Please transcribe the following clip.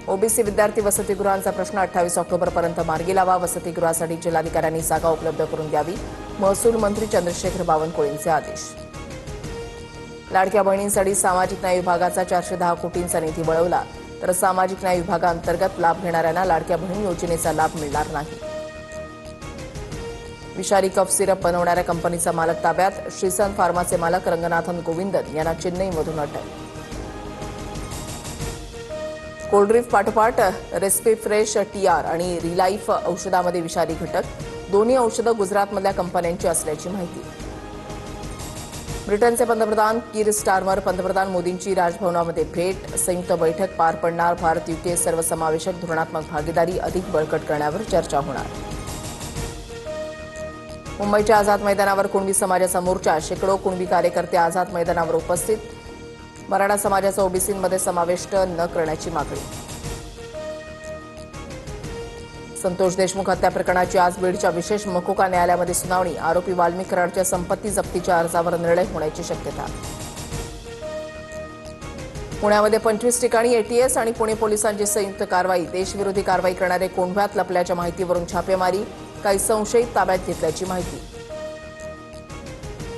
OBC विद्यार्थी वसतिगृहांचा प्रश्न 28 ऑक्टोबरपर्यंत मार्गी लावा. वसतिगृहासाठी जिल्हाधिकाऱ्यांनी जागा उपलब्ध करून द्यावी. महसूल मंत्री चंद्रशेखर बावनकुळेंचे आदेश. लाडक्या बहिणींसाठी सामाजिक न्याय विभागाचा 410 कोटींचा निधी वळवला तर सामाजिक न्याय विभागांतर्गत लाभ घेणाऱ्यांना लाडक्या बहीण योजनेचा लाभ मिळणार नाही. विषारी कफ सिरप बनवणाऱ्या कंपनीचा मालक ताब्यात. श्रीसन फार्माचे मालक रंगनाथन गोविंदन यांना चेन्नईमधून अटक. कोल्ड्रीफ पाठोपाठ रेस्पिफ्रेश टीआर आणि रिलाईफ औषधामध्ये विषारी घटक. दोन्ही औषधं गुजरातमधल्या कंपन्यांची असल्याची माहिती. ब्रिटनचे पंतप्रधान कीर स्टारमर पंतप्रधान मोदींची राजभवनामध्ये भेट. संयुक्त बैठक पार पडणार. भारत युके सर्वसमावेशक धोरणात्मक भागीदारी अधिक बळकट करण्यावर चर्चा होणार. मुंबईच्या आझाद मैदानावर कुणबी समाजाचा मोर्चा. शेकडो कुणबी कार्यकर्ते आझाद मैदानावर उपस्थित. मराठा समाजाचा ओबीसीमध्ये समावेश न करण्याची मागणी. संतोष देशमुख हत्या प्रकरणाची आज बीडच्या विशेष मकोका न्यायालयामध्ये सुनावणी. आरोपी वाल्मिक कराडच्या संपत्ती जप्तीच्या अर्जावर निर्णय होण्याची शक्यता. पुण्यामध्ये 25 ठिकाणी एटीएस आणि पुणे पोलिसांची संयुक्त कारवाई. देशविरोधी कारवाई करणारे कोंढव्यात लपल्याच्या माहितीवरून छापेमारी. काही संशयित ताब्यात घेतल्याची माहिती.